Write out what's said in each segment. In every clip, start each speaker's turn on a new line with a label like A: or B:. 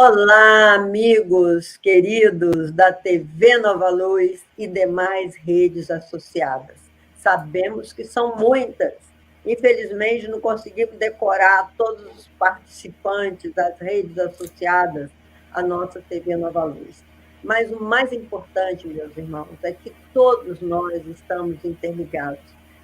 A: Olá, amigos queridos da TV Nova Luz e demais redes associadas. Sabemos que são muitas. Infelizmente, não conseguimos decorar todos os participantes das redes associadas à nossa TV Nova Luz. Mas o mais importante, meus irmãos, é que todos nós estamos interligados.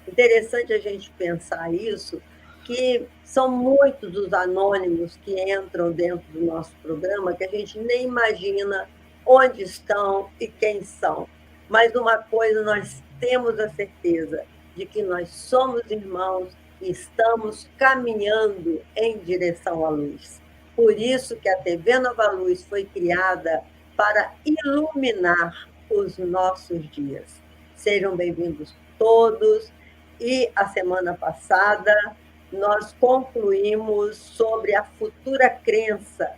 A: Interessante a gente pensar isso, que são muitos os anônimos que entram dentro do nosso programa, que a gente nem imagina onde estão e quem são. Mas uma coisa nós temos a certeza, de que nós somos irmãos e estamos caminhando em direção à luz. Por isso que a TV Nova Luz foi criada para iluminar os nossos dias. Sejam bem-vindos todos. E a semana passada nós concluímos sobre a futura crença.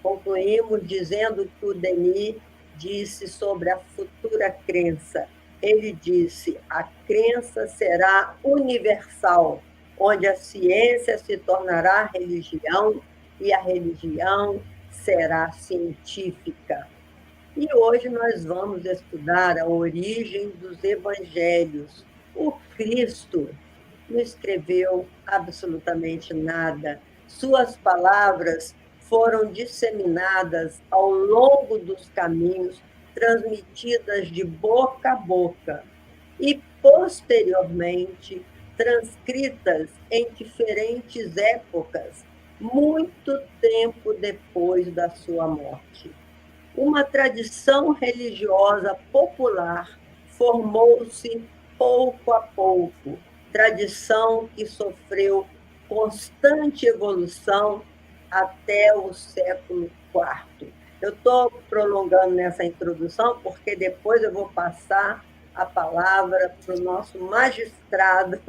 A: Concluímos dizendo que o Denis disse sobre a futura crença. Ele disse: a crença será universal, onde a ciência se tornará religião e a religião será científica. E hoje nós vamos estudar a origem dos evangelhos. O Cristo não escreveu absolutamente nada. Suas palavras foram disseminadas ao longo dos caminhos, transmitidas de boca a boca e, posteriormente, transcritas em diferentes épocas, muito tempo depois da sua morte. Uma tradição religiosa popular formou-se pouco a pouco, tradição que sofreu constante evolução até o século IV. Eu estou prolongando nessa introdução, porque depois eu vou passar a palavra para o nosso magistrado,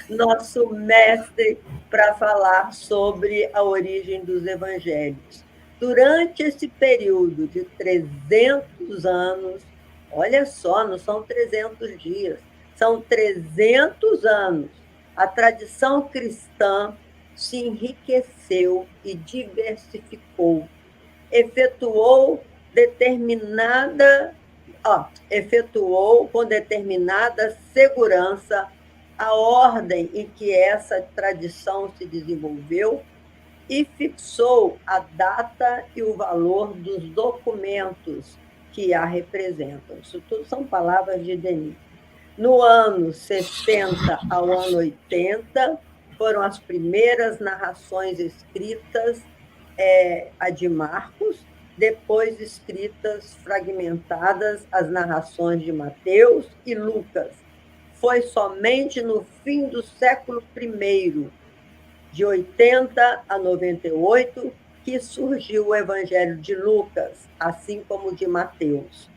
A: nosso mestre, para falar sobre a origem dos evangelhos. Durante esse período de 300 anos, olha só, não são 300 dias, são 300 anos. A tradição cristã se enriqueceu e diversificou. Efetuou com determinada segurança a ordem em que essa tradição se desenvolveu e fixou a data e o valor dos documentos que a representam. Isso tudo são palavras de Denis. No ano 60 ao ano 80, foram as primeiras narrações escritas, a de Marcos, depois escritas fragmentadas as narrações de Mateus e Lucas. Foi somente no fim do século I, de 80 a 98, que surgiu o Evangelho de Lucas, assim como o de Mateus.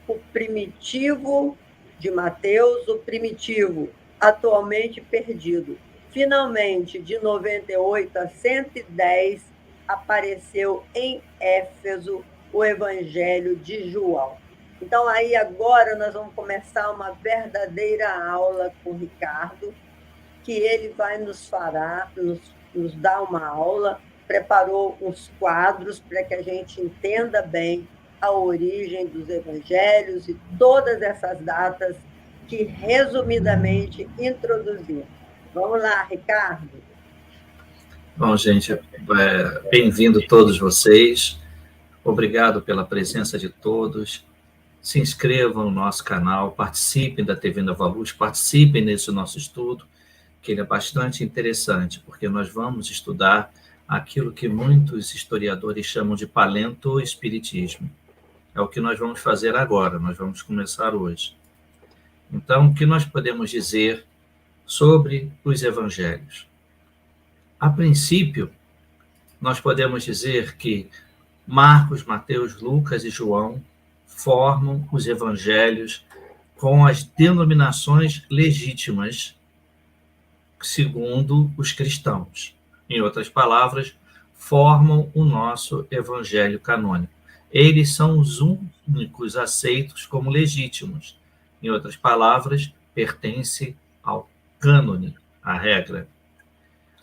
A: O primitivo de Mateus, o primitivo, atualmente perdido. Finalmente, de 98 a 110, apareceu em Éfeso o Evangelho de João. Então, aí agora nós vamos começar uma verdadeira aula com o Ricardo, que ele vai nos dar uma aula, preparou uns quadros para que a gente entenda bem a origem dos evangelhos e todas essas datas que, resumidamente, introduziu. Vamos lá, Ricardo.
B: Bom, gente, bem-vindo todos vocês. Obrigado pela presença de todos. Se inscrevam no nosso canal, participem da TV Nova Luz, participem nesse nosso estudo, que ele é bastante interessante, porque nós vamos estudar aquilo que muitos historiadores chamam de paleoespiritismo. É o que nós vamos fazer agora, nós vamos começar hoje. Então, o que nós podemos dizer sobre os evangelhos? A princípio, nós podemos dizer que Marcos, Mateus, Lucas e João formam os evangelhos com as denominações legítimas, segundo os cristãos. Em outras palavras, formam o nosso evangelho canônico. Eles são os únicos aceitos como legítimos. Em outras palavras, pertence ao cânone, à regra.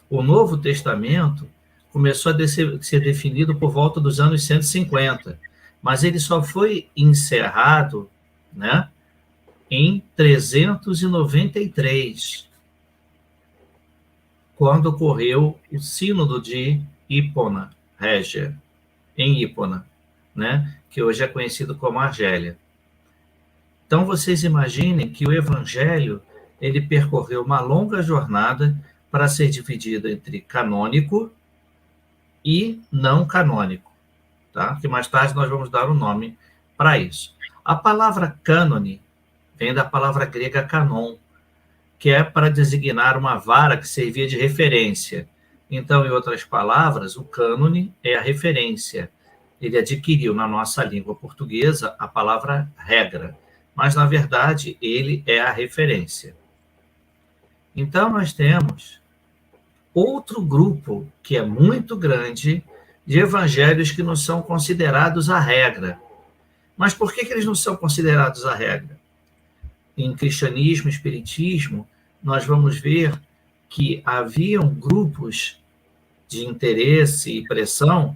B: O Novo Testamento começou a ser definido por volta dos anos 150, mas ele só foi encerrado, né, em 393, quando ocorreu o Sínodo de Hipona Régia, em Hipona, né, que hoje é conhecido como Argélia. Então, vocês imaginem que o Evangelho ele percorreu uma longa jornada para ser dividido entre canônico e não canônico, tá? Que mais tarde nós vamos dar um nome para isso. A palavra cânone vem da palavra grega canon, que é para designar uma vara que servia de referência. Então, em outras palavras, o cânone é a referência. Ele adquiriu na nossa língua portuguesa a palavra regra, mas, na verdade, ele é a referência. Então, nós temos outro grupo, que é muito grande, de evangelhos que não são considerados a regra. Mas por que eles não são considerados a regra? Em cristianismo, espiritismo, nós vamos ver que haviam grupos de interesse e pressão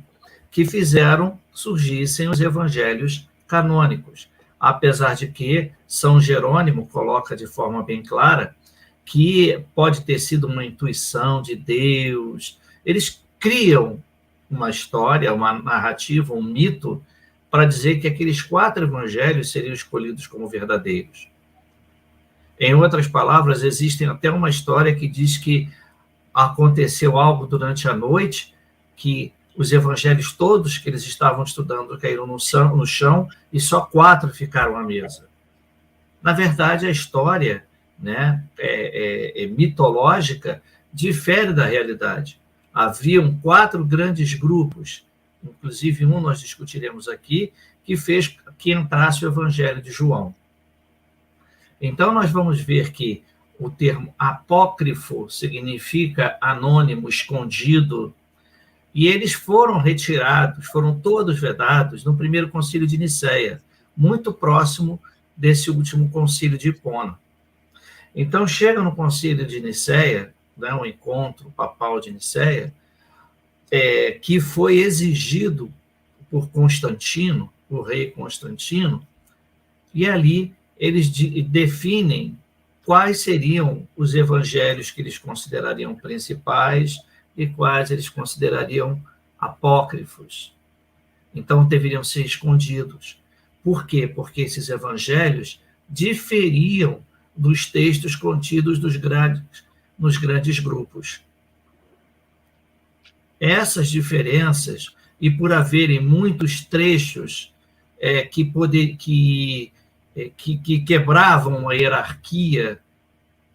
B: que fizeram surgissem os evangelhos canônicos. Apesar de que São Jerônimo coloca de forma bem clara que pode ter sido uma intuição de Deus. Eles criam uma história, uma narrativa, um mito, para dizer que aqueles 4 evangelhos seriam escolhidos como verdadeiros. Em outras palavras, existem até uma história que diz que aconteceu algo durante a noite, que os evangelhos todos que eles estavam estudando caíram no chão e só 4 ficaram à mesa. Na verdade, a história, né, mitológica difere da realidade. Haviam 4 grandes grupos, inclusive um nós discutiremos aqui, que fez que entrasse o Evangelho de João. Então, nós vamos ver que o termo apócrifo significa anônimo, escondido, e eles foram retirados, foram todos vedados no primeiro concílio de Nicéia, muito próximo desse último concílio de Hipona. Então, chega no concílio de Nicéia, né, um encontro papal de Nicéia, que foi exigido por Constantino, o rei Constantino, e ali eles definem quais seriam os evangelhos que eles considerariam principais e quais eles considerariam apócrifos. Então, deveriam ser escondidos. Por quê? Porque esses evangelhos diferiam dos textos contidos nos grandes grupos. Essas diferenças, e por haverem muitos trechos que quebravam a hierarquia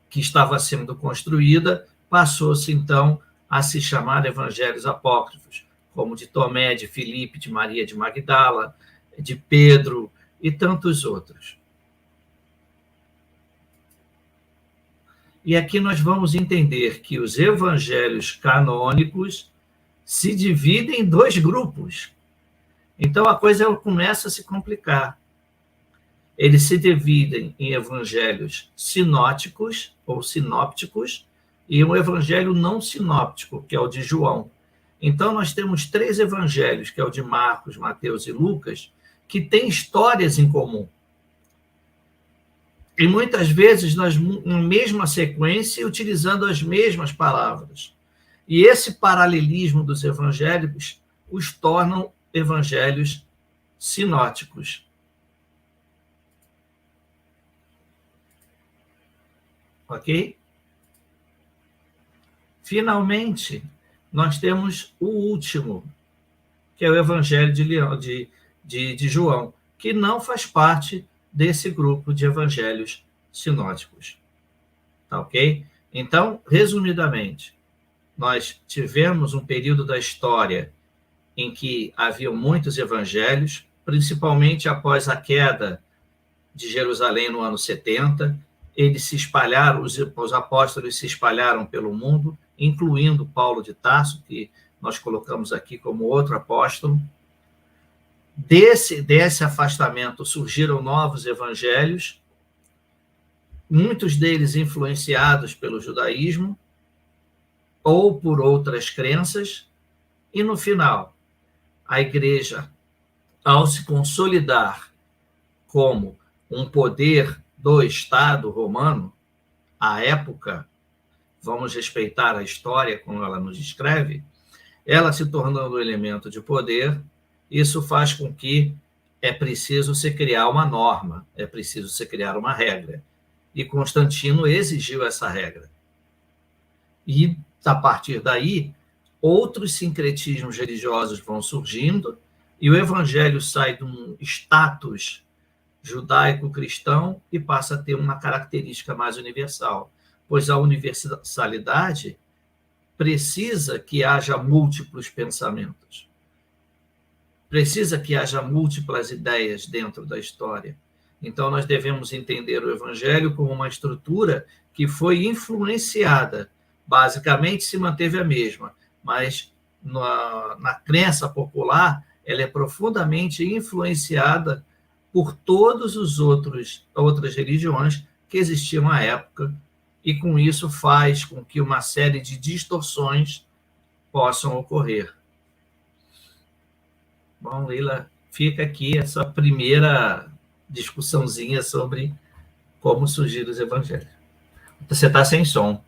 B: que estava sendo construída, passou-se, então, a se chamar evangelhos apócrifos, como de Tomé, de Filipe, de Maria de Magdala, de Pedro e tantos outros. E aqui nós vamos entender que os evangelhos canônicos se dividem em 2 grupos. Então, a coisa começa a se complicar. Eles se dividem em evangelhos sinóticos ou sinópticos e um evangelho não sinóptico, que é o de João. Então, nós temos 3 evangelhos, que é o de Marcos, Mateus e Lucas, que têm histórias em comum. E muitas vezes na mesma sequência, utilizando as mesmas palavras. E esse paralelismo dos evangelhos os tornam evangelhos sinóticos. Ok? Finalmente, nós temos o último, que é o Evangelho de João, que não faz parte desse grupo de evangelhos sinóticos. Tá ok? Então, resumidamente, nós tivemos um período da história em que haviam muitos evangelhos, principalmente após a queda de Jerusalém no ano 70, eles se espalharam, os apóstolos se espalharam pelo mundo, incluindo Paulo de Tarso, que nós colocamos aqui como outro apóstolo. Desse afastamento surgiram novos evangelhos, muitos deles influenciados pelo judaísmo ou por outras crenças, E, no final, a Igreja, ao se consolidar como um poder do Estado romano, à época, vamos respeitar a história como ela nos descreve, ela se tornando um elemento de poder, isso faz com que é preciso se criar uma norma, é preciso se criar uma regra. E Constantino exigiu essa regra. E, a partir daí, outros sincretismos religiosos vão surgindo e o evangelho sai de um status judaico-cristão e passa a ter uma característica mais universal, pois a universalidade precisa que haja múltiplos pensamentos, precisa que haja múltiplas ideias dentro da história. Então, nós devemos entender o evangelho como uma estrutura que foi influenciada, basicamente se manteve a mesma, mas na crença popular, ela é profundamente influenciada por todas as outras religiões que existiam à época, e com isso faz com que uma série de distorções possam ocorrer. Bom, Leila, fica aqui essa primeira discussãozinha sobre como surgiram os evangelhos. Você está sem som.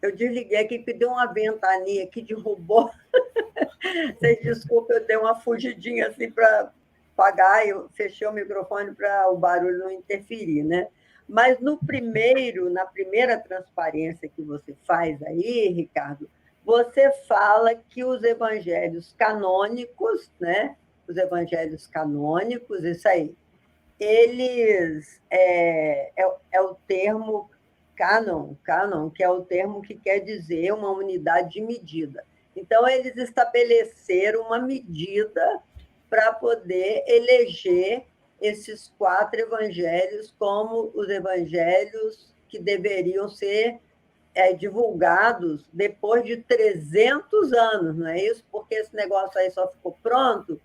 A: Eu desliguei aqui, que deu uma ventania que derrubou. Vocês desculpem, eu dei uma fugidinha assim para apagar, eu fechei o microfone para o barulho não interferir, né? Mas na primeira transparência que você faz aí, Ricardo, você fala que os evangelhos canônicos, né? Os evangelhos canônicos, isso aí, eles é o termo canon, que é o termo que quer dizer uma unidade de medida. Então, eles estabeleceram uma medida para poder eleger esses 4 evangelhos como os evangelhos que deveriam ser divulgados depois de 300 anos, não é isso? Porque esse negócio aí só ficou pronto,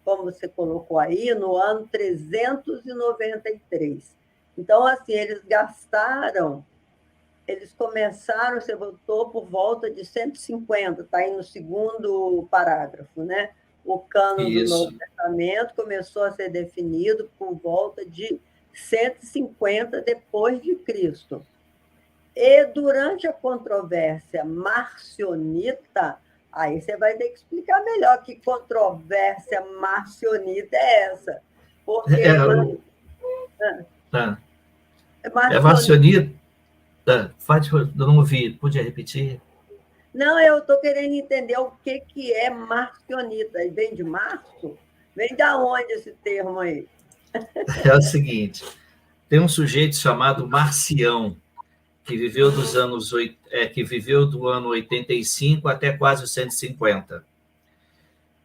A: como você colocou aí, no ano 393. Então, assim, eles começaram, você botou por volta de 150, está aí no segundo parágrafo, né? O cânon do Novo Testamento começou a ser definido por volta de 150 depois de Cristo. E durante a controvérsia marcionita, aí você vai ter que explicar melhor que controvérsia marcionita é essa. Porque
B: marcionita. Eu não ouvi, podia repetir?
A: Não, eu estou querendo entender o que é marcionita. Vem de março? Vem de onde esse termo aí?
B: É o seguinte, tem um sujeito chamado Marcião, que viveu do ano 85 até quase 150.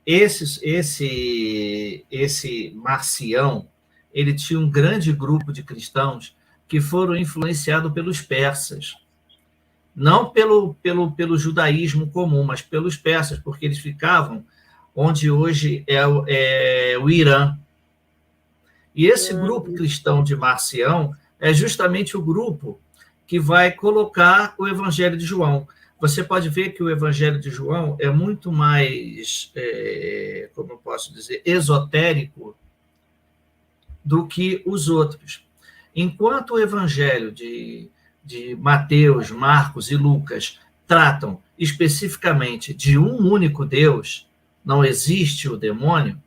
B: Esse Marcião, ele tinha um grande grupo de cristãos que foram influenciados pelos persas. Não pelo judaísmo comum, mas pelos persas, porque eles ficavam onde hoje é o Irã. E esse grupo cristão de Marcião é justamente o grupo que vai colocar o Evangelho de João. Você pode ver que o Evangelho de João é muito mais, como eu posso dizer, esotérico do que os outros. Enquanto o Evangelho de Mateus, Marcos e Lucas tratam especificamente de um único Deus, não existe o demônio,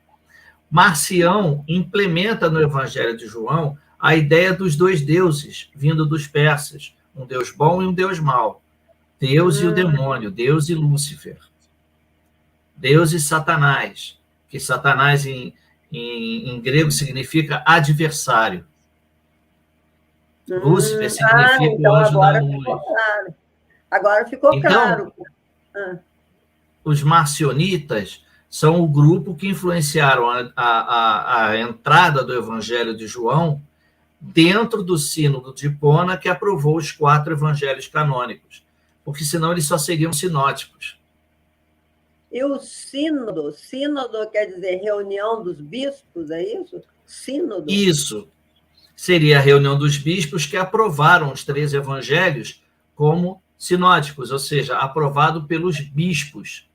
B: Marcião implementa no Evangelho de João a ideia dos 2 deuses vindo dos persas, um Deus bom e um Deus mau, Deus e o demônio, Deus e Lúcifer, Deus e Satanás, que Satanás em grego significa adversário. Lúcifer significa
A: então
B: o anjo
A: agora
B: da luz.
A: Ficou claro. Agora ficou claro.
B: Os marcionitas são o grupo que influenciaram a entrada do Evangelho de João dentro do Sínodo de Hipona, que aprovou os 4 evangelhos canônicos, porque senão eles só seriam sinóticos.
A: E o sínodo quer dizer reunião dos bispos, é isso? Sínodo?
B: Isso. Seria a reunião dos bispos que aprovaram os 3 evangelhos como sinóticos, ou seja, aprovado pelos bispos.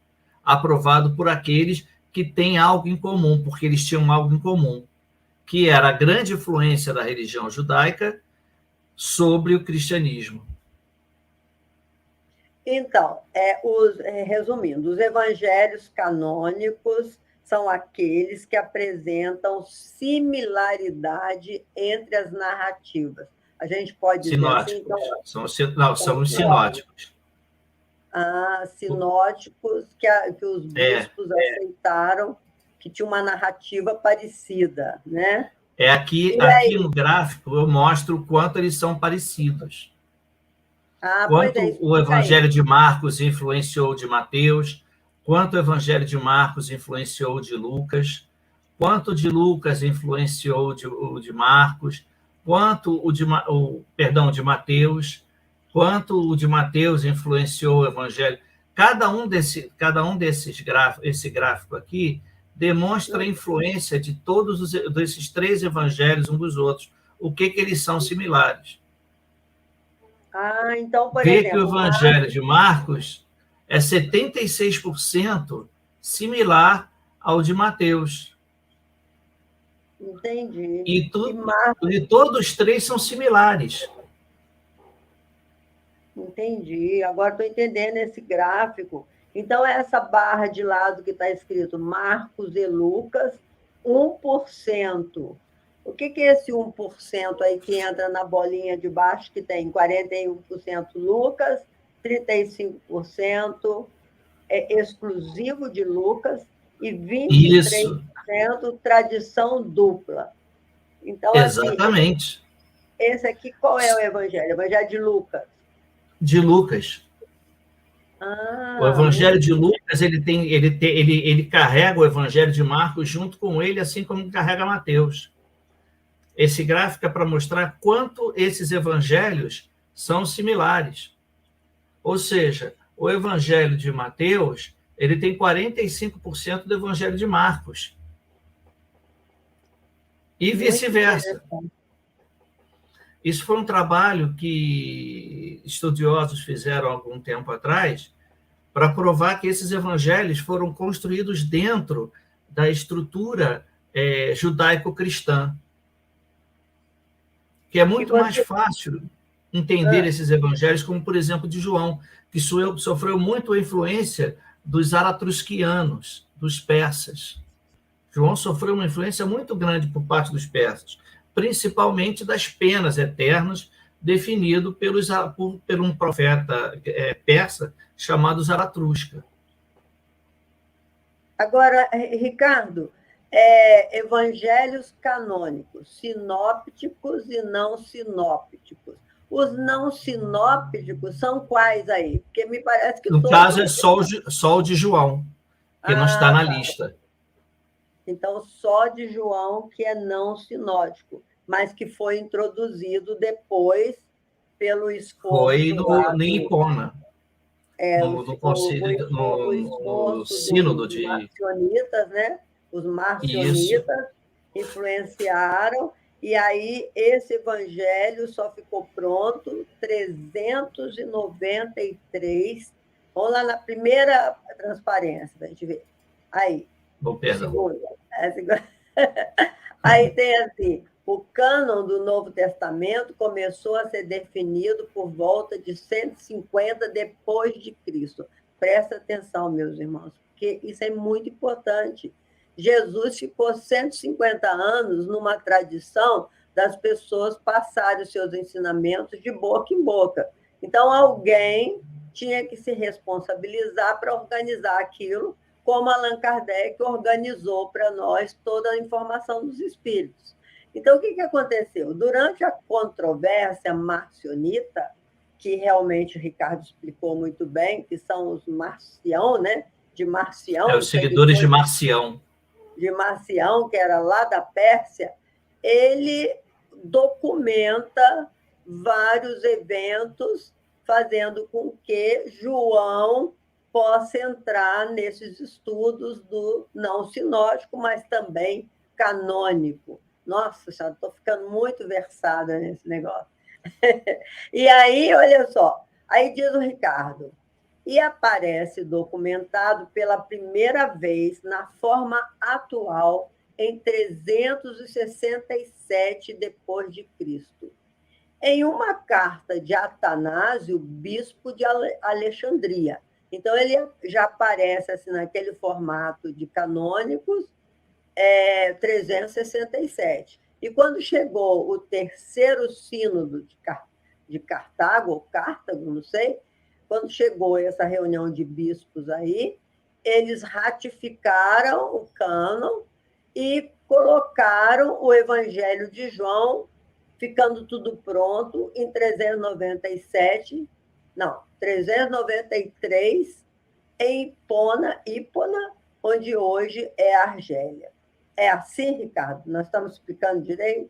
B: aprovado por aqueles que têm algo em comum, porque eles tinham algo em comum, que era a grande influência da religião judaica sobre o cristianismo.
A: Então, resumindo, os evangelhos canônicos são aqueles que apresentam similaridade entre as narrativas. A gente pode dizer assim... Então,
B: são os sinóticos.
A: Sinóticos que os bispos aceitaram, que tinha uma narrativa parecida, né?
B: Aqui no gráfico eu mostro o quanto eles são parecidos. Quanto o Evangelho de Marcos influenciou de Mateus, quanto o Evangelho de Marcos influenciou de Lucas, quanto de Lucas influenciou de Marcos, quanto de Mateus, quanto o de Mateus influenciou o Evangelho. Cada um desses gráficos, esse gráfico aqui, demonstra a influência de todos desses três evangelhos uns dos outros. O que eles são similares?
A: Então, por
B: Vê
A: exemplo,
B: que o Evangelho de Marcos é 76% similar ao de Mateus.
A: Entendi.
B: E todos os três são similares.
A: Entendi. Agora estou entendendo esse gráfico. Então, essa barra de lado que está escrito Marcos e Lucas, 1%. O que é esse 1% aí que entra na bolinha de baixo, que tem 41% Lucas, 35% exclusivo de Lucas e 23% tradição dupla? Então,
B: exatamente.
A: Assim, esse aqui, qual é o evangelho? O evangelho de Lucas.
B: De Lucas. O Evangelho de Lucas ele carrega o Evangelho de Marcos junto com ele, assim como carrega Mateus. Esse gráfico é para mostrar quanto esses evangelhos são similares. Ou seja, o Evangelho de Mateus ele tem 45% do Evangelho de Marcos. E vice-versa. Isso foi um trabalho que estudiosos fizeram há algum tempo atrás para provar que esses evangelhos foram construídos dentro da estrutura judaico-cristã. Que é muito mais fácil entender esses evangelhos, como, por exemplo, de João, que sofreu muito a influência dos zaratrusquianos, dos persas. João sofreu uma influência muito grande por parte dos persas, principalmente das penas eternas, definido por um profeta persa chamado Zaratustra.
A: Agora, Ricardo, evangelhos canônicos, sinópticos e não sinópticos. Os não sinópticos são quais aí? Porque me parece que...
B: No caso, é só o de João, que não está na lista.
A: Então, só de João, que é não sinótico, mas que foi introduzido depois pelo esforço...
B: Foi no Hipona. No sínodo de
A: marcionitas, né? Os marcionitas influenciaram, e aí esse evangelho só ficou pronto 393. Vamos lá na primeira transparência, para a gente ver. Aí. Segunda. Aí tem assim, o cânon do Novo Testamento começou a ser definido por volta de 150 depois de Cristo. Presta atenção, meus irmãos, porque isso é muito importante. Jesus ficou 150 anos numa tradição das pessoas passarem os seus ensinamentos de boca em boca. Então, alguém tinha que se responsabilizar para organizar aquilo, como Allan Kardec organizou para nós toda a informação dos espíritos. Então, o que aconteceu? Durante a controvérsia marcionita, que realmente o Ricardo explicou muito bem, que são os Marcião, né? De Marcião.
B: Os seguidores de Marcião.
A: De Marcião, que era lá da Pérsia, ele documenta vários eventos, fazendo com que João possa entrar nesses estudos do não sinótico, mas também canônico. Nossa, já estou ficando muito versada nesse negócio. E aí, olha só, aí diz o Ricardo, e aparece documentado pela primeira vez na forma atual em 367 depois de Cristo, em uma carta de Atanásio, bispo de Alexandria. Então, ele já aparece assim, naquele formato de canônicos, 367. E quando chegou o terceiro sínodo de Cartago, ou Cartago, não sei, quando chegou essa reunião de bispos aí, eles ratificaram o cânon e colocaram o Evangelho de João, ficando tudo pronto em 393, em Hipona, onde hoje é a Argélia. É assim, Ricardo? Nós estamos explicando direito?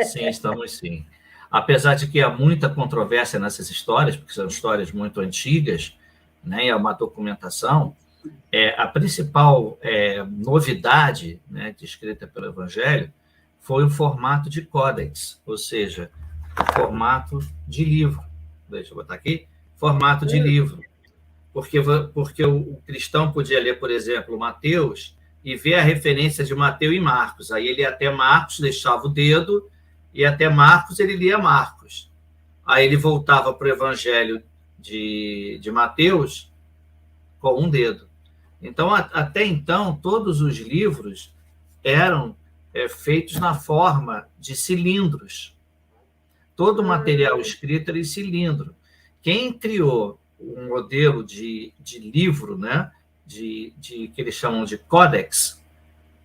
B: Sim, estamos sim. Apesar de que há muita controvérsia nessas histórias, porque são histórias muito antigas, né, é uma documentação, a principal novidade, né, descrita pelo Evangelho foi o formato de códex, ou seja, o formato de livro. Deixa eu botar aqui, formato de livro. Porque o cristão podia ler, por exemplo, Mateus e ver a referência de Mateus e Marcos. Aí ele ia até Marcos, deixava o dedo, e até Marcos ele lia Marcos. Aí ele voltava para o Evangelho de Mateus com um dedo. Então, até então, todos os livros eram feitos na forma de cilindros. Todo o material escrito era em cilindro. Quem criou um modelo de livro, né, que eles chamam de códex,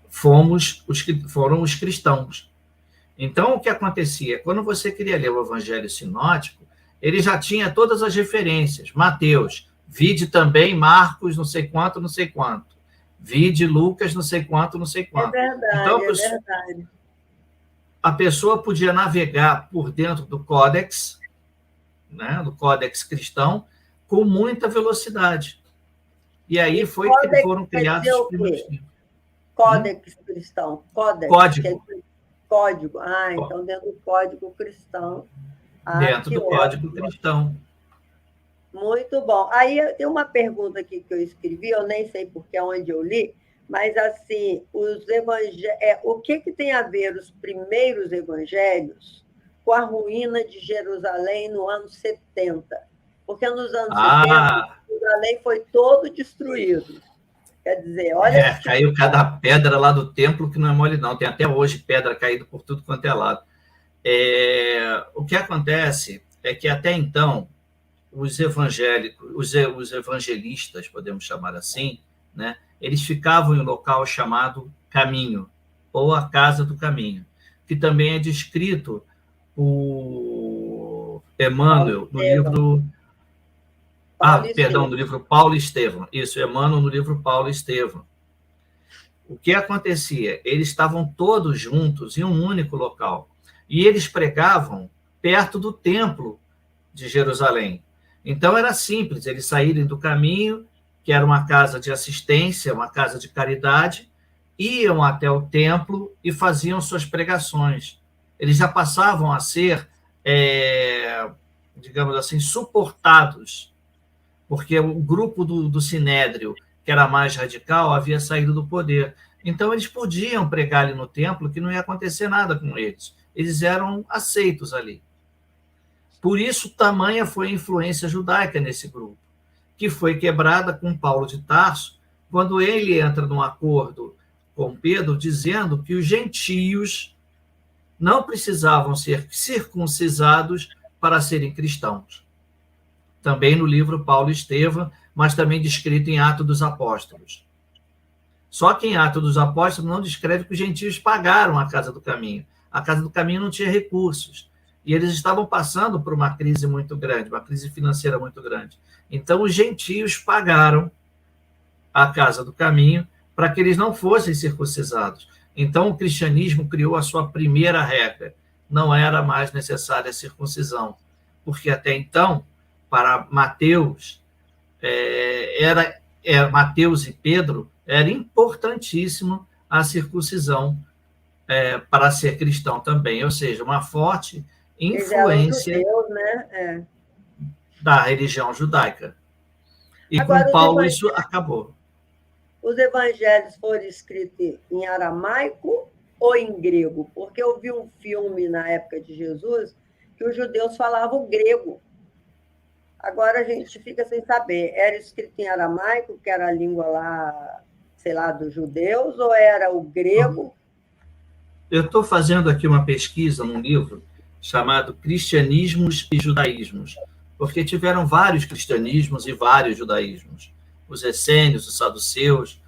B: foram os cristãos. Então, o que acontecia? Quando você queria ler o Evangelho sinótico, ele já tinha todas as referências. Mateus, vide também Marcos, não sei quanto, não sei quanto. Vide Lucas, não sei quanto, não sei quanto.
A: É verdade,
B: então,
A: é verdade.
B: A pessoa podia navegar por dentro do códex, né, do códex cristão, com muita velocidade. E aí foi que foram criados os primeiros livros.
A: Códex cristão.
B: Código.
A: Código. Ah, então dentro do código cristão.
B: Dentro do código cristão.
A: Muito bom. Aí tem uma pergunta aqui que eu escrevi, eu nem sei porque é onde eu li, mas assim, o que tem a ver os primeiros evangelhos com a ruína de Jerusalém no ano 70? Porque nos anos 70, Jerusalém foi todo destruído. Quer dizer, olha...
B: Caiu cada pedra lá do templo, que não é mole, não. Tem até hoje pedra caída por tudo quanto é lado. O que acontece é que, até então, os evangélicos, os evangelistas, podemos chamar assim, né, eles ficavam em um local chamado Caminho, ou a Casa do Caminho, que também é descrito por Emmanuel no livro... no livro Paulo e Estevão. Isso, Emmanuel no livro Paulo e Estevão. O que acontecia? Eles estavam todos juntos em um único local. E eles pregavam perto do templo de Jerusalém. Então, era simples, eles saírem do caminho, que era uma casa de assistência, uma casa de caridade, iam até o templo e faziam suas pregações. Eles já passavam a ser, digamos assim, suportados, porque o grupo do Sinédrio, que era mais radical, havia saído do poder. Então, eles podiam pregar ali no templo, que não ia acontecer nada com eles. Eles eram aceitos ali. Por isso, tamanha foi a influência judaica nesse grupo, que foi quebrada com Paulo de Tarso, quando ele entra num acordo com Pedro, dizendo que os gentios não precisavam ser circuncisados para serem cristãos. Também no livro Paulo e Estevão, mas também descrito em Atos dos Apóstolos. Só que em Atos dos Apóstolos não descreve que os gentios pagaram a Casa do Caminho. A Casa do Caminho não tinha recursos. E eles estavam passando por uma crise muito grande, uma crise financeira muito grande. Então, os gentios pagaram a Casa do Caminho para que eles não fossem circuncisados. Então, o cristianismo criou a sua primeira regra. Não era mais necessária a circuncisão. Porque até então, para Mateus, Mateus e Pedro, era importantíssimo a circuncisão para ser cristão também, ou seja, uma forte influência
A: judeus, né?
B: da religião judaica. E
A: Agora,
B: com Paulo isso acabou.
A: Os evangelhos foram escritos em aramaico ou em grego? Porque eu vi um filme na época de Jesus que os judeus falavam grego. Agora a gente fica sem saber. Era escrito em aramaico, que era a língua lá, sei lá, dos judeus, ou era o grego?
B: Eu estou fazendo aqui uma pesquisa num livro chamado Cristianismos e Judaísmos, porque tiveram vários cristianismos e vários judaísmos. Os essênios, os saduceus,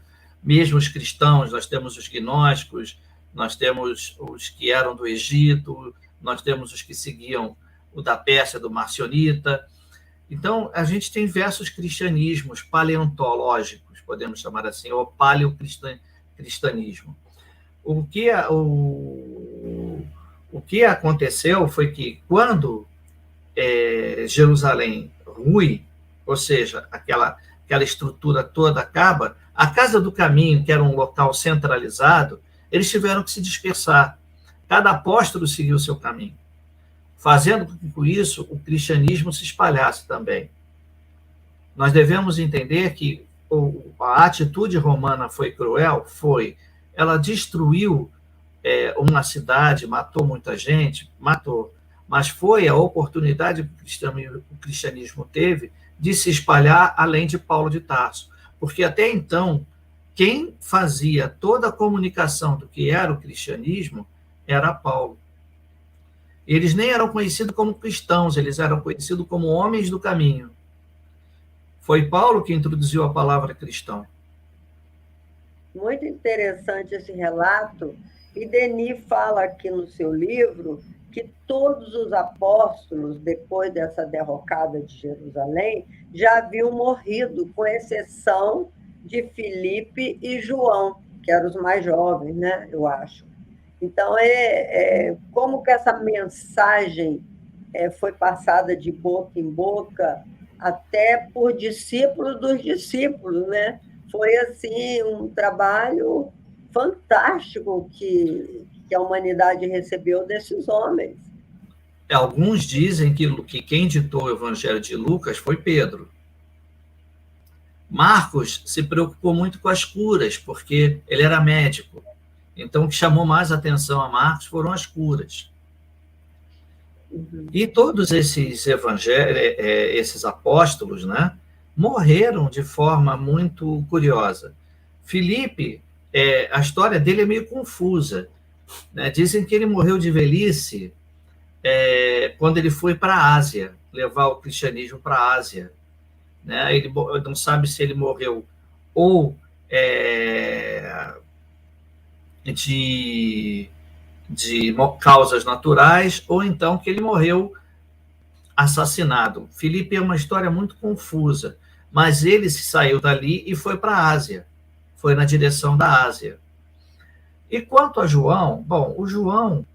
B: mesmo os cristãos, nós temos os gnósticos, nós temos os que eram do Egito, nós temos os que seguiam o da Pérsia, do Marcionita. Então, a gente tem diversos cristianismos paleontológicos, podemos chamar assim, ou paleocristianismo. O que aconteceu foi que, quando Jerusalém rui, ou seja, aquela estrutura toda acaba, a Casa do Caminho, que era um local centralizado, eles tiveram que se dispersar. Cada apóstolo seguiu o seu caminho, fazendo com que isso o cristianismo se espalhasse também. Nós devemos entender que a atitude romana foi cruel? Foi. Ela destruiu uma cidade, matou muita gente? Matou. Mas foi a oportunidade que o cristianismo teve de se espalhar além de Paulo de Tarso. Porque até então, quem fazia toda a comunicação do que era o cristianismo era Paulo. Eles nem eram conhecidos como cristãos, eles eram conhecidos como homens do caminho. Foi Paulo que introduziu a palavra cristão.
A: Muito interessante esse relato. E Denis fala aqui no seu livro que todos os apóstolos, depois dessa derrocada de Jerusalém, já haviam morrido, com exceção de Filipe e João, que eram os mais jovens, né, eu acho. Então, como que essa mensagem foi passada de boca em boca até por discípulos dos discípulos, né? Foi, assim, um trabalho fantástico que a humanidade recebeu desses homens.
B: Alguns dizem que quem ditou o Evangelho de Lucas foi Pedro. Marcos se preocupou muito com as curas, porque ele era médico. Então, o que chamou mais atenção a Marcos foram as curas. E todos esses esses apóstolos, né, morreram de forma muito curiosa. Filipe, a história dele é meio confusa, né? Dizem que ele morreu de velhice quando ele foi para a Ásia, levar o cristianismo para a Ásia. Né? Ele não sabe se ele morreu ou de causas naturais, ou então que ele morreu assassinado. Filipe é uma história muito confusa, mas ele se saiu dali e foi para a Ásia, foi na direção da Ásia. E quanto a João, bom, o João,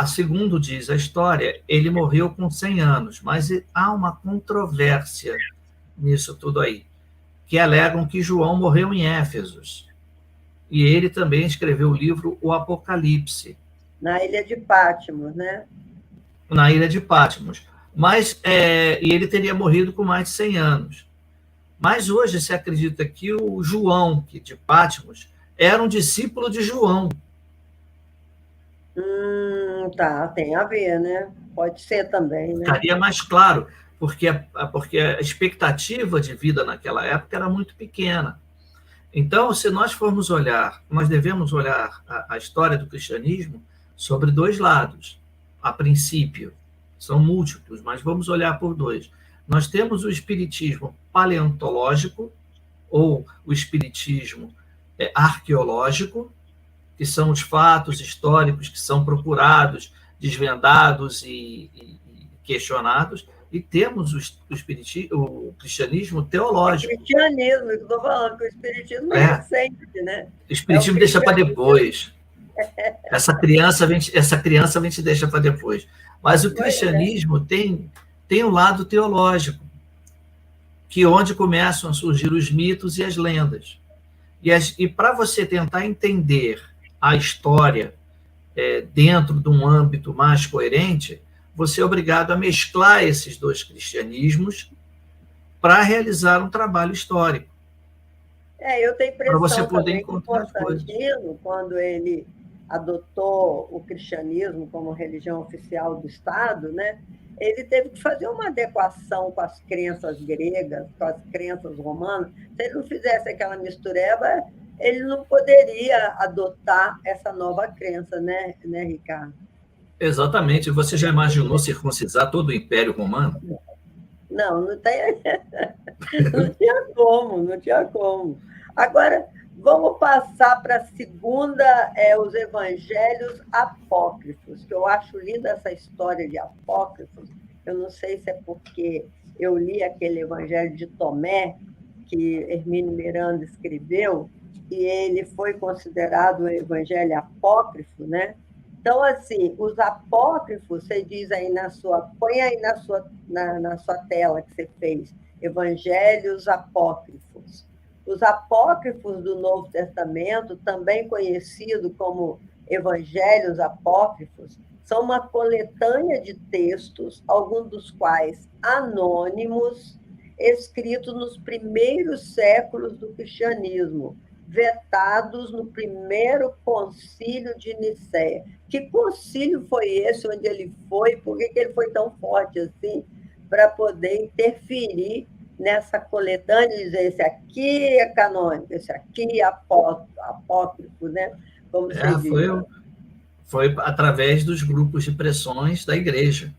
B: segundo diz a história, ele morreu com 100 anos, mas há uma controvérsia nisso tudo aí, que alegam que João morreu em Éfeso. E ele também escreveu o livro O Apocalipse.
A: Na ilha de Patmos, né?
B: Na ilha de Patmos. Mas, e ele teria morrido com mais de 100 anos. Mas hoje se acredita que o João, de Patmos, era um discípulo de João.
A: Tá, tem a ver, né? Pode ser também, né?
B: Ficaria mais claro, porque a expectativa de vida naquela época era muito pequena. Então, se nós formos olhar, nós devemos olhar a história do cristianismo sobre dois lados. A princípio, são múltiplos, mas vamos olhar por dois. Nós temos o espiritismo paleontológico, ou o espiritismo arqueológico, que são os fatos históricos que são procurados, desvendados e questionados, e temos o cristianismo teológico.
A: O cristianismo, que eu estou falando, que o espiritismo é recente, né?
B: O espiritismo deixa para depois. Essa criança a gente deixa para depois. Mas o cristianismo tem um lado teológico, que é onde começam a surgir os mitos e as lendas. E para você tentar entender a história dentro de um âmbito mais coerente, você é obrigado a mesclar esses dois cristianismos para realizar um trabalho histórico.
A: Eu tenho
B: para você
A: impressão
B: poder
A: também que
B: encontrar as coisas.
A: Constantino, quando ele adotou o cristianismo como religião oficial do Estado, né, ele teve que fazer uma adequação com as crenças gregas, com as crenças romanas. Se ele não fizesse aquela mistureba, ele não poderia adotar essa nova crença, né, Ricardo?
B: Exatamente. Você já imaginou circuncidar todo o Império Romano?
A: Não, não tem. Não tinha como, não tinha como. Agora, vamos passar para a segunda, os evangelhos apócrifos, que eu acho linda essa história de apócrifos. Eu não sei se é porque eu li aquele evangelho de Tomé, que Hermínio Miranda escreveu, e ele foi considerado um evangelho apócrifo, né? Então, assim, os apócrifos, você diz aí põe aí na sua tela que você fez, evangelhos apócrifos. Os apócrifos do Novo Testamento, também conhecido como evangelhos apócrifos, são uma coletânea de textos, alguns dos quais anônimos, escritos nos primeiros séculos do cristianismo, vetados no primeiro concílio de Nicéia. Que concílio foi esse onde ele foi? Por que ele foi tão forte assim para poder interferir nessa coletânea e dizer esse aqui é canônico, esse aqui é apócrifo, né? Como você diz.
B: Foi através dos grupos de pressões da igreja,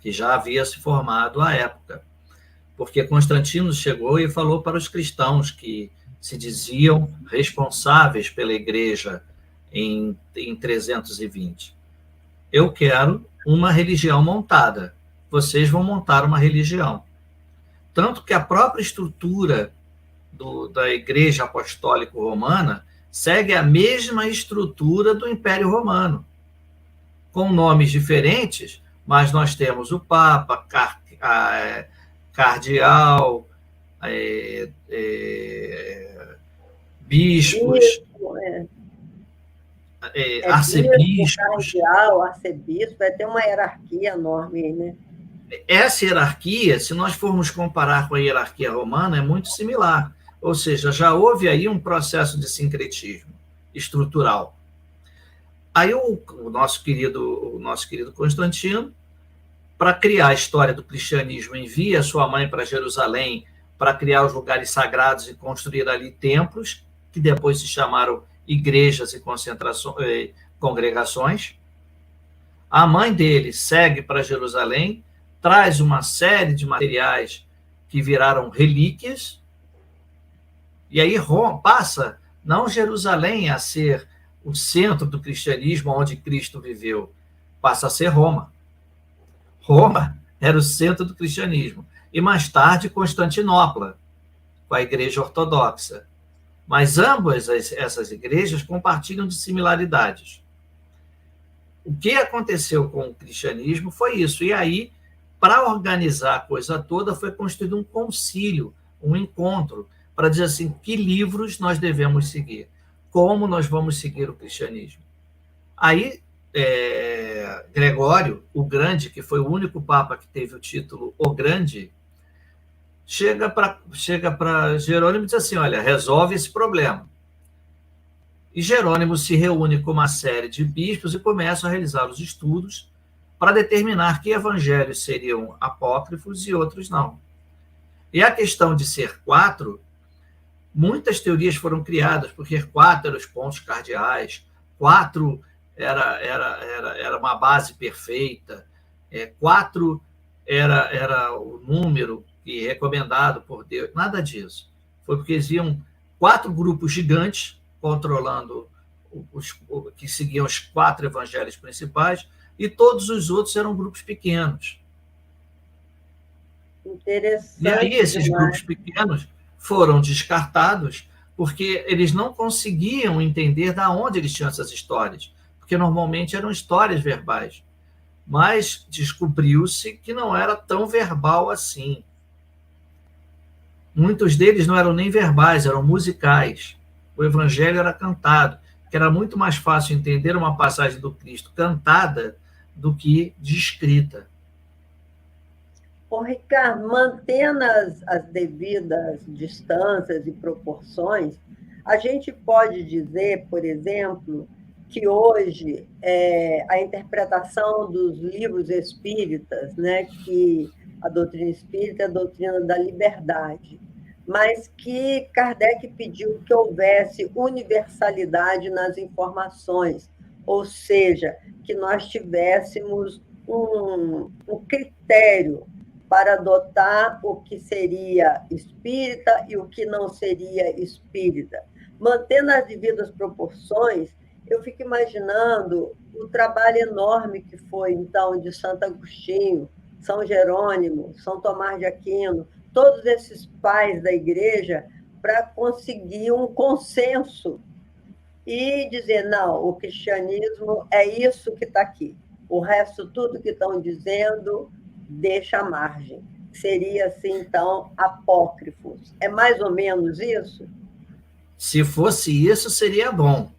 B: que já havia se formado à época. Porque Constantino chegou e falou para os cristãos que se diziam responsáveis pela igreja em 320. Eu quero uma religião montada. Vocês vão montar uma religião. Tanto que a própria estrutura da Igreja Apostólica Romana segue a mesma estrutura do Império Romano, com nomes diferentes, mas nós temos o Papa, cardeal, bispos, arcebispos.
A: Cardeal, arcebispo, vai ter uma hierarquia enorme, né?
B: Essa hierarquia, se nós formos comparar com a hierarquia romana, é muito similar. Ou seja, já houve aí um processo de sincretismo estrutural. Aí o nosso querido Constantino, para criar a história do cristianismo, envia sua mãe para Jerusalém para criar os lugares sagrados e construir ali templos, que depois se chamaram igrejas e congregações. A mãe dele segue para Jerusalém, traz uma série de materiais que viraram relíquias, e aí passa, não Jerusalém a ser o centro do cristianismo onde Cristo viveu, passa a ser Roma. Roma era o centro do cristianismo. E mais tarde, Constantinopla, com a Igreja Ortodoxa. Mas ambas essas igrejas compartilham de similaridades. O que aconteceu com o cristianismo foi isso. E aí, para organizar a coisa toda, foi construído um concílio, um encontro, para dizer assim, que livros nós devemos seguir, como nós vamos seguir o cristianismo. Aí, Gregório, o Grande, que foi o único papa que teve o título O Grande, chega para Jerônimo e diz assim, olha, resolve esse problema. E Jerônimo se reúne com uma série de bispos e começa a realizar os estudos para determinar que evangelhos seriam apócrifos e outros não. E a questão de ser 4, muitas teorias foram criadas, porque 4 eram os pontos cardeais, 4 era uma base perfeita, 4 era o número recomendado por Deus, nada disso. Foi porque existiam 4 grupos gigantes controlando que seguiam os 4 evangelhos principais, e todos os outros eram grupos pequenos.
A: Interessante.
B: E aí esses grupos pequenos foram descartados porque eles não conseguiam entender de onde eles tinham essas histórias, porque normalmente eram histórias verbais. Mas descobriu-se que não era tão verbal assim. Muitos deles não eram nem verbais, eram musicais. O evangelho era cantado, que era muito mais fácil entender uma passagem do Cristo cantada do que de escrita.
A: Ricardo, mantendo as devidas distâncias e proporções, a gente pode dizer, por exemplo, que hoje a interpretação dos livros espíritas, né, que a doutrina espírita é a doutrina da liberdade, mas que Kardec pediu que houvesse universalidade nas informações, ou seja, que nós tivéssemos um critério para adotar o que seria espírita e o que não seria espírita. Mantendo as devidas proporções, eu fico imaginando o trabalho enorme que foi, então, de Santo Agostinho, São Jerônimo, São Tomás de Aquino, todos esses pais da igreja, para conseguir um consenso e dizer, não, o cristianismo é isso que está aqui. O resto, tudo que estão dizendo, deixa à margem. Seria, assim, então, apócrifos. É mais ou menos isso?
B: Se fosse isso, seria bom.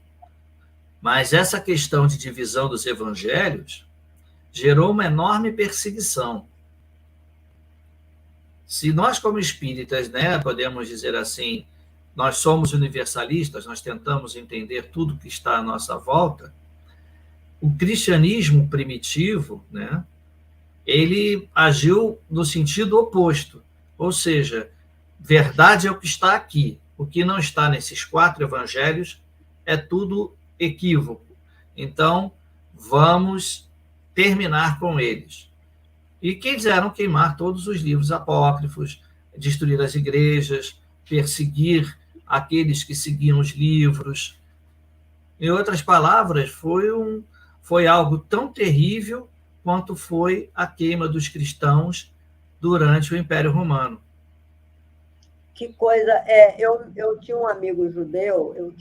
B: Mas essa questão de divisão dos evangelhos gerou uma enorme perseguição. Se nós, como espíritas, né, podemos dizer assim, nós somos universalistas, nós tentamos entender tudo que está à nossa volta, o cristianismo primitivo, né, ele agiu no sentido oposto, ou seja, verdade é o que está aqui, o que não está nesses 4 evangelhos é tudo equívoco. Então, vamos terminar com eles. E quiseram queimar todos os livros apócrifos, destruir as igrejas, perseguir aqueles que seguiam os livros. Em outras palavras, foi algo tão terrível quanto foi a queima dos cristãos durante o Império Romano.
A: Que coisa! Eu tinha um amigo judeu, eu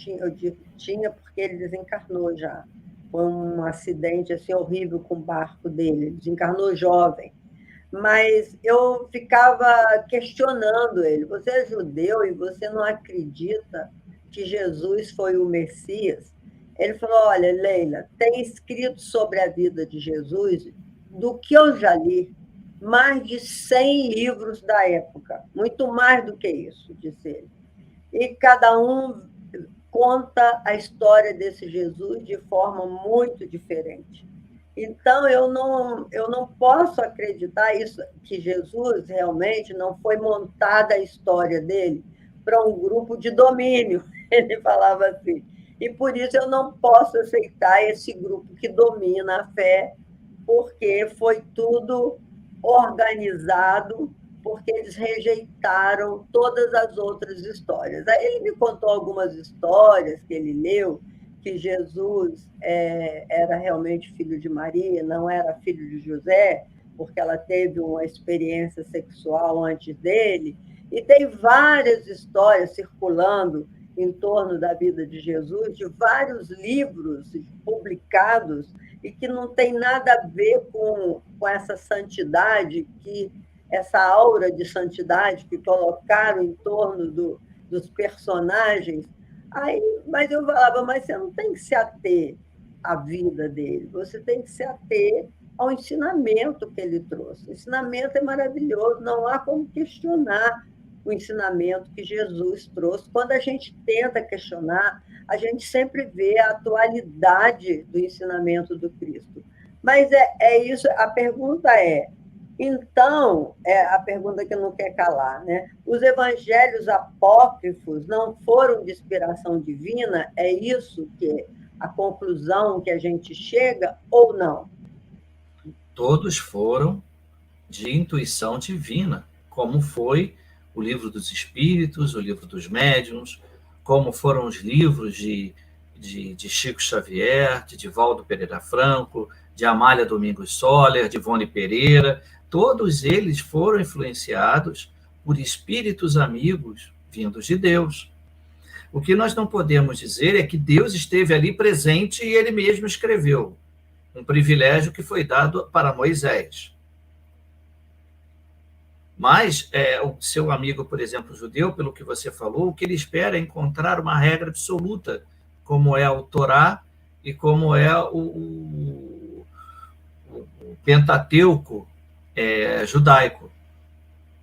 A: tinha porque ele desencarnou já. Foi um acidente assim, horrível com o barco dele, ele desencarnou jovem. Mas eu ficava questionando ele. Você é judeu e você não acredita que Jesus foi o Messias? Ele falou, olha, Leila, tem escrito sobre a vida de Jesus, do que eu já li, mais de 100 livros da época, muito mais do que isso, disse ele. E cada um conta a história desse Jesus de forma muito diferente. Então, eu não posso acreditar isso, que Jesus realmente não foi montada a história dele para um grupo de domínio, ele falava assim. E por isso eu não posso aceitar esse grupo que domina a fé, porque foi tudo organizado, porque eles rejeitaram todas as outras histórias. Aí ele me contou algumas histórias que ele leu, que Jesus era realmente filho de Maria, não era filho de José, porque ela teve uma experiência sexual antes dele, e tem várias histórias circulando em torno da vida de Jesus, de vários livros publicados, e que não tem nada a ver com essa santidade, essa aura de santidade que colocaram em torno dos personagens. Aí, mas eu falava, mas você não tem que se ater à vida dele, você tem que se ater ao ensinamento que ele trouxe. O ensinamento é maravilhoso, não há como questionar o ensinamento que Jesus trouxe. Quando a gente tenta questionar, a gente sempre vê a atualidade do ensinamento do Cristo. Mas é isso, a pergunta então, a pergunta que não quer calar, né? Os evangelhos apócrifos não foram de inspiração divina? É isso que a conclusão que a gente chega ou não?
B: Todos foram de intuição divina, como foi o Livro dos Espíritos, o Livro dos Médiuns, como foram os livros de Chico Xavier, de Divaldo Pereira Franco, de Amália Domingos Soller, de Ivone Pereira. Todos eles foram influenciados por espíritos amigos vindos de Deus. O que nós não podemos dizer é que Deus esteve ali presente e ele mesmo escreveu, um privilégio que foi dado para Moisés. Mas o seu amigo, por exemplo, judeu, pelo que você falou, o que ele espera é encontrar uma regra absoluta, como é o Torá e como é o Pentateuco judaico.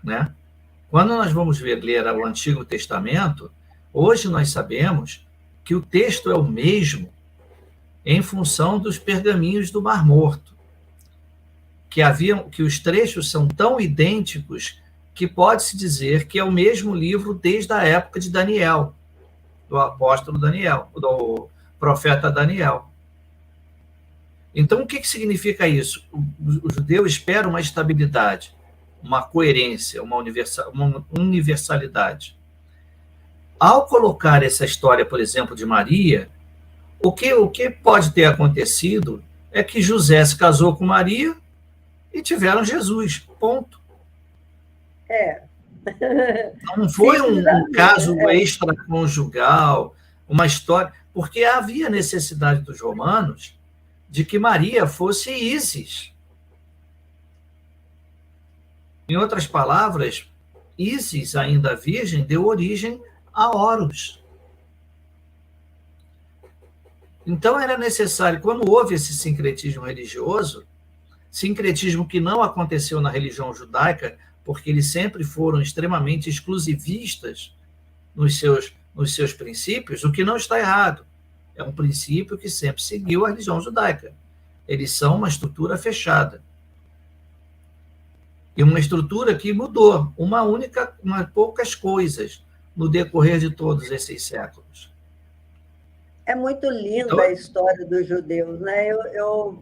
B: né? Quando nós vamos ler o Antigo Testamento, hoje nós sabemos que o texto é o mesmo em função dos pergaminhos do Mar Morto, que os trechos são tão idênticos que pode-se dizer que é o mesmo livro desde a época de Daniel, do apóstolo Daniel, do profeta Daniel. Então, o que significa isso? O judeu espera uma estabilidade, uma coerência, uma universalidade. Ao colocar essa história, por exemplo, de Maria, o que pode ter acontecido é que José se casou com Maria e tiveram Jesus, ponto. Não foi um caso extraconjugal, uma história, porque havia necessidade dos romanos de que Maria fosse Ísis. Em outras palavras, Ísis, ainda virgem, deu origem a Horus. Então era necessário, quando houve esse sincretismo religioso, sincretismo que não aconteceu na religião judaica, porque eles sempre foram extremamente exclusivistas nos seus princípios, o que não está errado. É um princípio que sempre seguiu a religião judaica. Eles são uma estrutura fechada. E uma estrutura que mudou, poucas coisas no decorrer de todos esses séculos.
A: É muito linda a história dos judeus, né?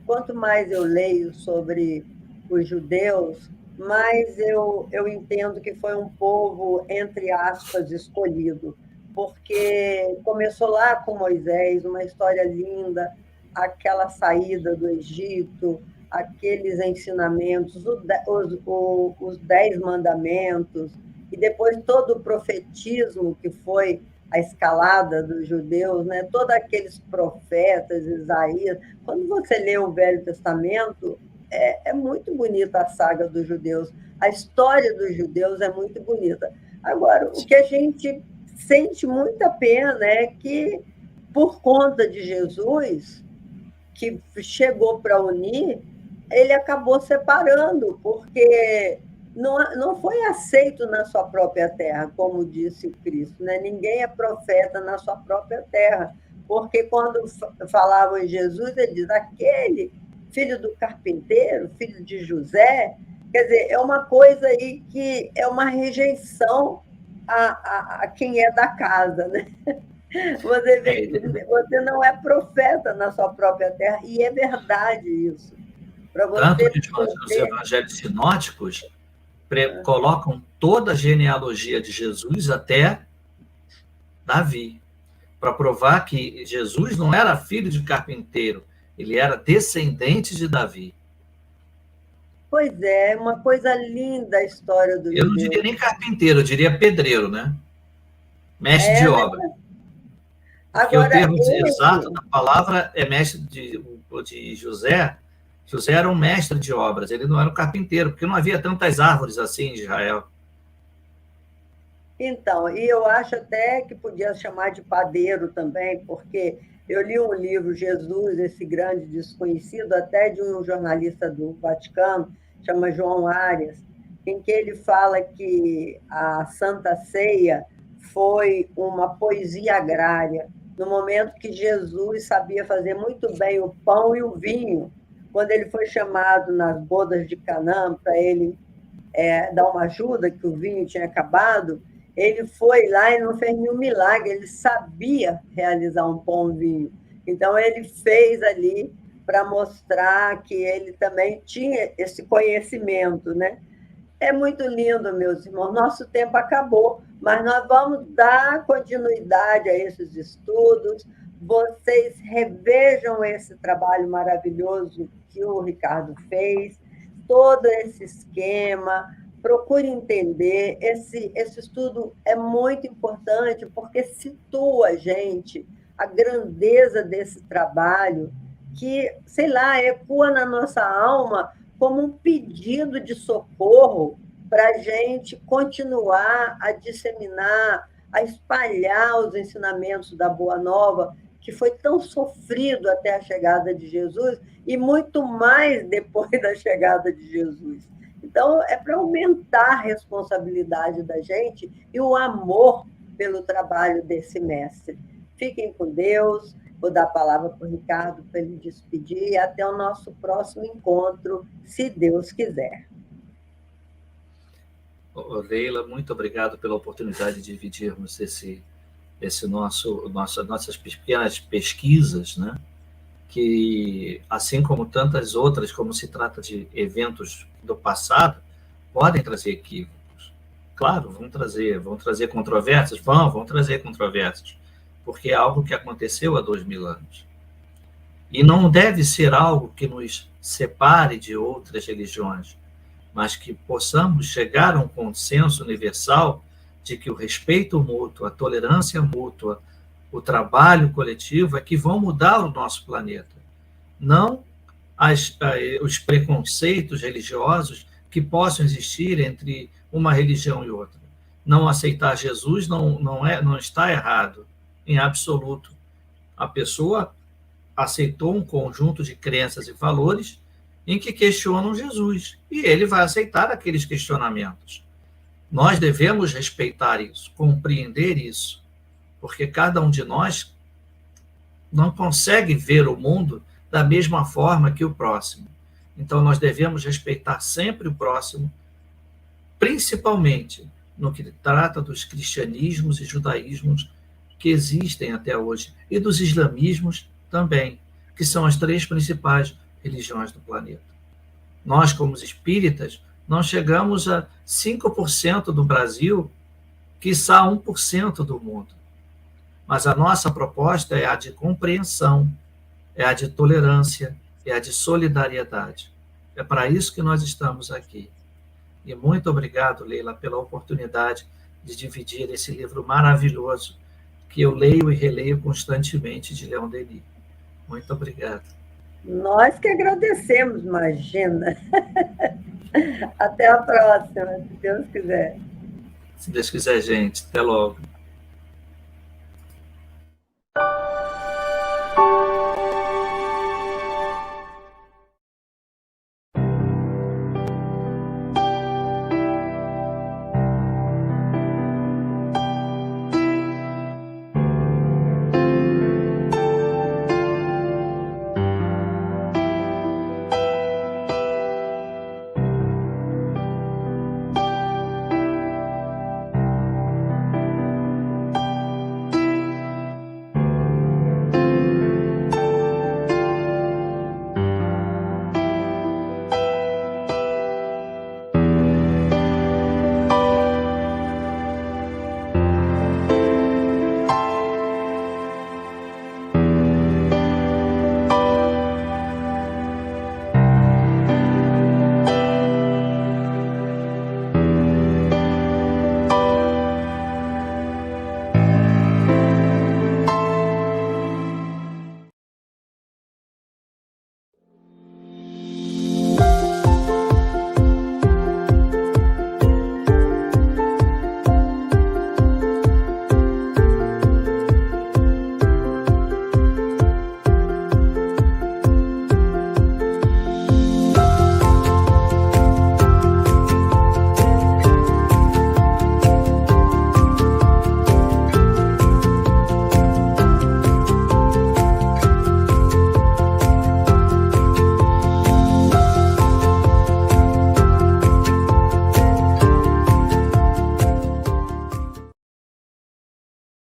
A: Quanto mais eu leio sobre os judeus, mais eu entendo que foi um povo, entre aspas, escolhido, porque começou lá com Moisés, uma história linda, aquela saída do Egito, aqueles ensinamentos, os 10 mandamentos, e depois todo o profetismo que foi a escalada dos judeus, né? Todos aqueles profetas, Isaías. Quando você lê o Velho Testamento, é muito bonita a saga dos judeus. A história dos judeus é muito bonita. Agora, o que a gente sente muita pena é que, por conta de Jesus, que chegou para unir, ele acabou separando, porque não foi aceito na sua própria terra, como disse o Cristo, né? Ninguém é profeta na sua própria terra, porque quando falavam em Jesus, ele diz, aquele filho do carpinteiro, filho de José, quer dizer, é uma coisa aí que é uma rejeição a quem é da casa, né? Você não é profeta na sua própria terra, e é verdade isso.
B: Tanto que os evangelhos sinóticos colocam toda a genealogia de Jesus até Davi, para provar que Jesus não era filho de carpinteiro, ele era descendente de Davi.
A: Pois é, uma coisa linda a história do
B: Eu não diria nem carpinteiro, eu diria pedreiro, né? Mestre de obra. Porque agora, o termo exato da palavra é mestre de José. José era um mestre de obras, ele não era um carpinteiro, porque não havia tantas árvores assim em Israel.
A: Então, e eu acho até que podia chamar de padeiro também, porque eu li um livro, Jesus, esse grande desconhecido, até de um jornalista do Vaticano, chama João Arias, em que ele fala que a Santa Ceia foi uma poesia agrária, no momento que Jesus sabia fazer muito bem o pão e o vinho. Quando ele foi chamado nas bodas de Canaã para ele dar uma ajuda, que o vinho tinha acabado, ele foi lá e não fez nenhum milagre, ele sabia realizar um pão e vinho. Então, ele fez ali para mostrar que ele também tinha esse conhecimento, né? É muito lindo, meus irmãos. Nosso tempo acabou, mas nós vamos dar continuidade a esses estudos. Vocês revejam esse trabalho maravilhoso que o Ricardo fez, todo esse esquema, procure entender. Esse estudo é muito importante porque situa a gente a grandeza desse trabalho que, sei lá, ecoa na nossa alma como um pedido de socorro para a gente continuar a disseminar, a espalhar os ensinamentos da Boa Nova, que foi tão sofrido até a chegada de Jesus, e muito mais depois da chegada de Jesus. Então, é para aumentar a responsabilidade da gente e o amor pelo trabalho desse mestre. Fiquem com Deus. Vou dar a palavra para o Ricardo para ele despedir e até o nosso próximo encontro, se Deus quiser.
B: Leila, muito obrigado pela oportunidade de dividirmos nossas pequenas pesquisas, né? Que, assim como tantas outras, como se trata de eventos do passado, podem trazer equívocos. Claro, vão trazer controvérsias? Vão trazer controvérsias, porque é algo que aconteceu há 2000 anos. E não deve ser algo que nos separe de outras religiões, mas que possamos chegar a um consenso universal de que o respeito mútuo, a tolerância mútua, o trabalho coletivo é que vão mudar o nosso planeta. Não os preconceitos religiosos que possam existir entre uma religião e outra. Não aceitar Jesus não está errado, em absoluto. A pessoa aceitou um conjunto de crenças e valores em que questionam Jesus, e ele vai aceitar aqueles questionamentos. Nós devemos respeitar isso, compreender isso, porque cada um de nós não consegue ver o mundo da mesma forma que o próximo. Então, nós devemos respeitar sempre o próximo, principalmente no que trata dos cristianismos e judaísmos que existem até hoje, e dos islamismos também, que são as 3 principais religiões do planeta. Nós, como espíritas, não chegamos a 5% do Brasil, quiçá 1% do mundo. Mas a nossa proposta é a de compreensão, é a de tolerância, é a de solidariedade. É para isso que nós estamos aqui. E muito obrigado, Leila, pela oportunidade de dividir esse livro maravilhoso que eu leio e releio constantemente, de Leon Denis. Muito obrigado.
A: Nós que agradecemos, imagina. Até a próxima, se Deus quiser.
B: Se Deus quiser, gente. Até logo.